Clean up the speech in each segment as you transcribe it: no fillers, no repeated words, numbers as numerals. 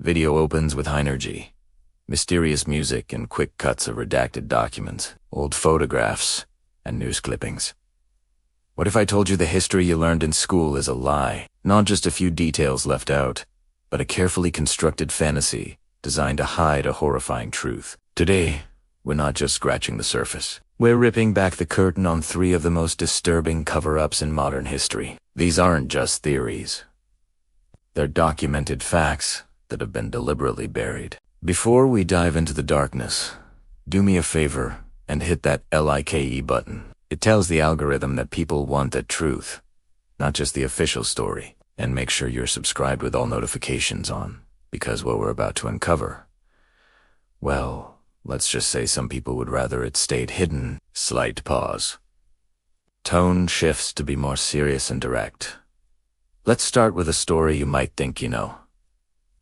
Video opens with high energy, mysterious music and quick cuts of redacted documents, old photographs, and news clippings. What if I told you the history you learned in school is a lie? Not just a few details left out, but a carefully constructed fantasy designed to hide a horrifying truth. Today, we're not just scratching the surface. We're ripping back the curtain on 3 of the most disturbing cover-ups in modern history. These aren't just theories. They're documented facts that have been deliberately buried. Before we dive into the darkness, do me a favor and hit that like button. It tells the algorithm that people want the truth, not just the official story. And make sure you're subscribed with all notifications on, because what we're about to uncover, well, let's just say some people would rather it stayed hidden. Slight pause. Tone shifts to be more serious and direct. Let's start with a story you might think you know.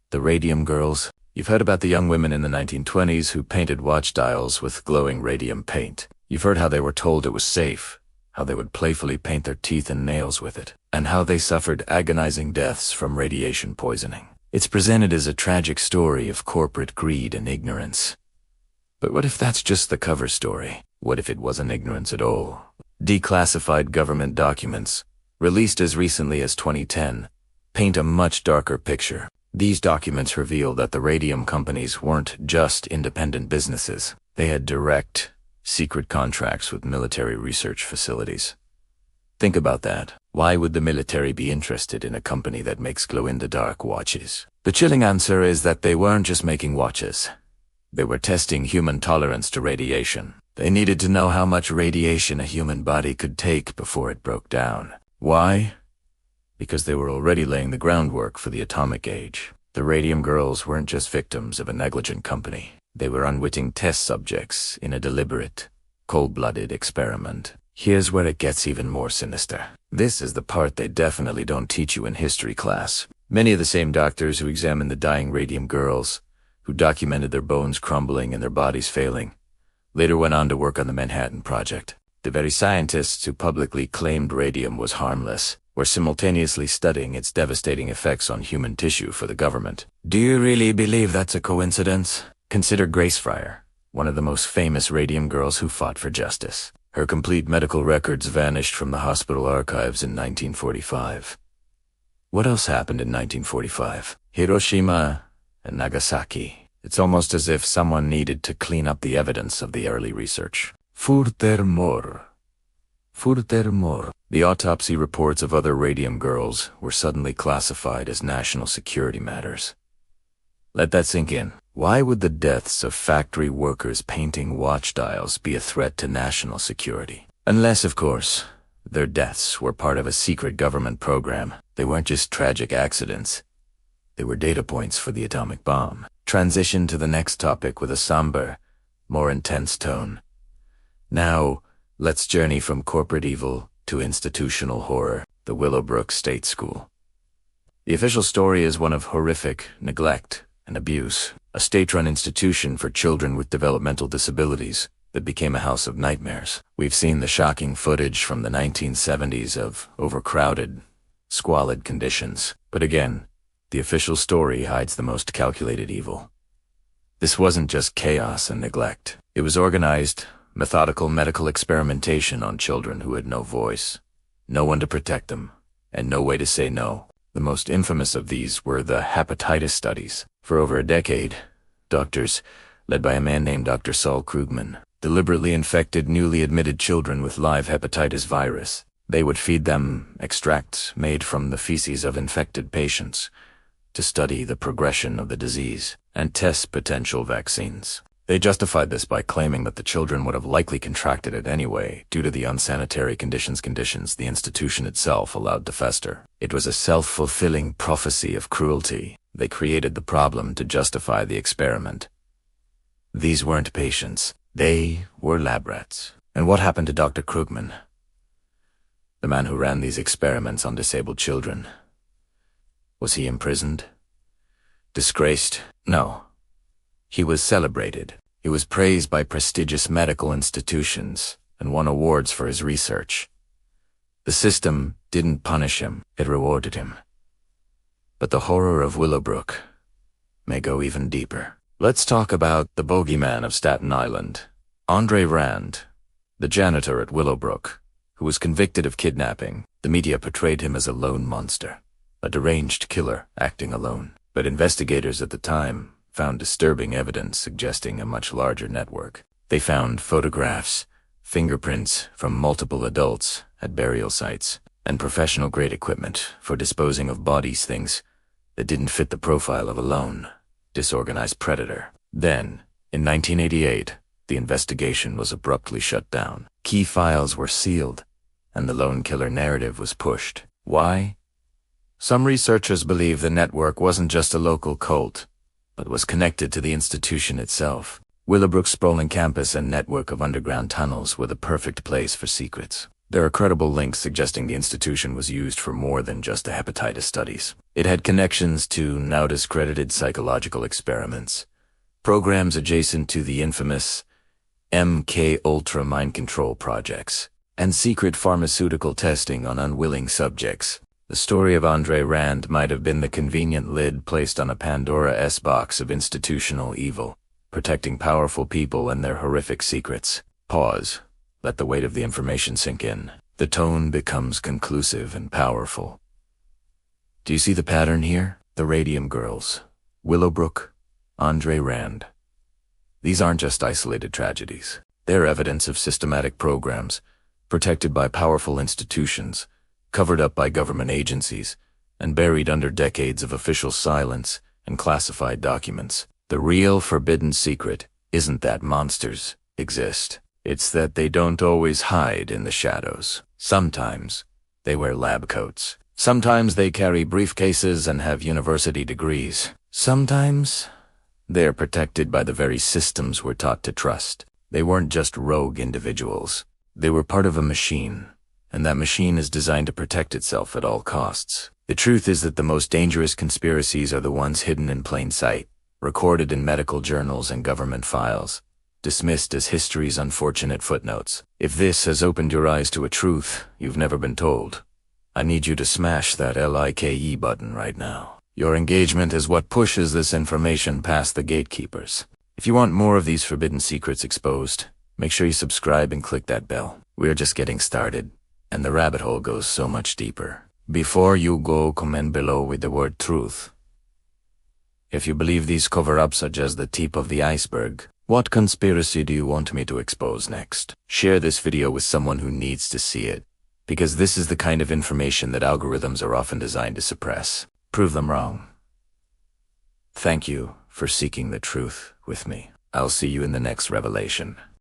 The Radium Girls. You've heard about the young women in the 1920s who painted watch dials with glowing radium paint. You've heard how they were told it was safe, how they would playfully paint their teeth and nails with it, and how they suffered agonizing deaths from radiation poisoning. It's presented as a tragic story of corporate greed and ignorance. But what if that's just the cover story? What if it wasn't ignorance at all? Declassified government documents, released as recently as 2010, paint a much darker picture. These documents reveal that the radium companies weren't just independent businesses. They had direct, secret contracts with military research facilities. Think about that. Why would the military be interested in a company that makes glow-in-the-dark watches? The chilling answer is that they weren't just making watches. They were testing human tolerance to radiation. They needed to know how much radiation a human body could take before it broke down. Why? Because they were already laying the groundwork for the atomic age. The Radium Girls weren't just victims of a negligent company. They were unwitting test subjects in a deliberate, cold-blooded experiment. Here's where it gets even more sinister. This is the part they definitely don't teach you in history class. Many of the same doctors who examined the dying Radium Girls, who documented their bones crumbling and their bodies failing, later went on to work on the Manhattan Project. The very scientists who publicly claimed radium was harmless were simultaneously studying its devastating effects on human tissue for the government. Do you really believe that's a coincidence? Consider Grace Fryer, one of the most famous Radium Girls who fought for justice. Her complete medical records vanished from the hospital archives in 1945. What else happened in 1945? Hiroshima and Nagasaki. It's almost as if someone needed to clean up the evidence of the early research. Furthermore. The autopsy reports of other Radium Girls were suddenly classified as national security matters. Let that sink in. Why would the deaths of factory workers painting watch dials be a threat to national security? Unless, of course, their deaths were part of a secret government program. They weren't just tragic accidents. They were data points for the atomic bomb. Transition to the next topic with a somber, more intense tone. Now, let's journey from corporate evil to institutional horror, the Willowbrook State School. The official story is one of horrific neglect and abuse, a state-run institution for children with developmental disabilities that became a house of nightmares. We've seen the shocking footage from the 1970s of overcrowded, squalid conditions. But again, the official story hides the most calculated evil. This wasn't just chaos and neglect. It was organized, methodical medical experimentation on children who had no voice, no one to protect them, and no way to say no. The most infamous of these were the hepatitis studies. For over a decade, doctors, led by a man named Dr. Saul Krugman, deliberately infected newly admitted children with live hepatitis virus. They would feed them extracts made from the feces of infected patients to study the progression of the disease and test potential vaccines. They justified this by claiming that the children would have likely contracted it anyway due to the unsanitary conditions the institution itself allowed to fester. It was a self-fulfilling prophecy of cruelty. They created the problem to justify the experiment. These weren't patients. They were lab rats. And what happened to Dr. Krugman, the man who ran these experiments on disabled children? Was he imprisoned? Disgraced? No. He was celebrated. He was praised by prestigious medical institutions and won awards for his research. The system didn't punish him, it rewarded him. But the horror of Willowbrook, may go even deeper. Let's talk about the bogeyman of Staten Island, Andre Rand, the janitor at Willowbrook, who was convicted of kidnapping. The media portrayed him as a lone monster, a deranged killer acting alone. But investigators at the time found disturbing evidence suggesting a much larger network. They found photographs, fingerprints from multiple adults at burial sites, and professional-grade equipment for disposing of bodies, things that didn't fit the profile of a lone, disorganized predator. Then, in 1988, the investigation was abruptly shut down. Key files were sealed, and the lone killer narrative was pushed. Why? Some researchers believe the network wasn't just a local cult, but was connected to the institution itself. Willowbrook's sprawling campus and network of underground tunnels were the perfect place for secrets. There are credible links suggesting the institution was used for more than just the hepatitis studies. It had connections to now discredited psychological experiments, programs adjacent to the infamous MK Ultra mind control projects, and secret pharmaceutical testing on unwilling subjects. The story of Andre Rand might have been the convenient lid placed on a Pandora's box of institutional evil, protecting powerful people and their horrific secrets. Pause. Let the weight of the information sink in. The tone becomes conclusive and powerful. Do you see the pattern here? The Radium Girls, Willowbrook, Andre Rand. These aren't just isolated tragedies. They're evidence of systematic programs, protected by powerful institutions, covered up by government agencies, and buried under decades of official silence and classified documents. The real forbidden secret isn't that monsters exist. It's that they don't always hide in the shadows. Sometimes they wear lab coats. Sometimes they carry briefcases and have university degrees. Sometimes they're protected by the very systems we're taught to trust. They weren't just rogue individuals. They were part of a machine, and that machine is designed to protect itself at all costs. The truth is that the most dangerous conspiracies are the ones hidden in plain sight, recorded in medical journals and government files, dismissed as history's unfortunate footnotes. If this has opened your eyes to a truth you've never been told, I need you to smash that like button right now. Your engagement is what pushes this information past the gatekeepers. If you want more of these forbidden secrets exposed, make sure you subscribe and click that bell. We're just getting started, and the rabbit hole goes so much deeper. Before you go, comment below with the word truth. If you believe these cover-ups are just the tip of the iceberg, what conspiracy do you want me to expose next? Share this video with someone who needs to see it, because this is the kind of information that algorithms are often designed to suppress. Prove them wrong. Thank you for seeking the truth with me. I'll see you in the next revelation.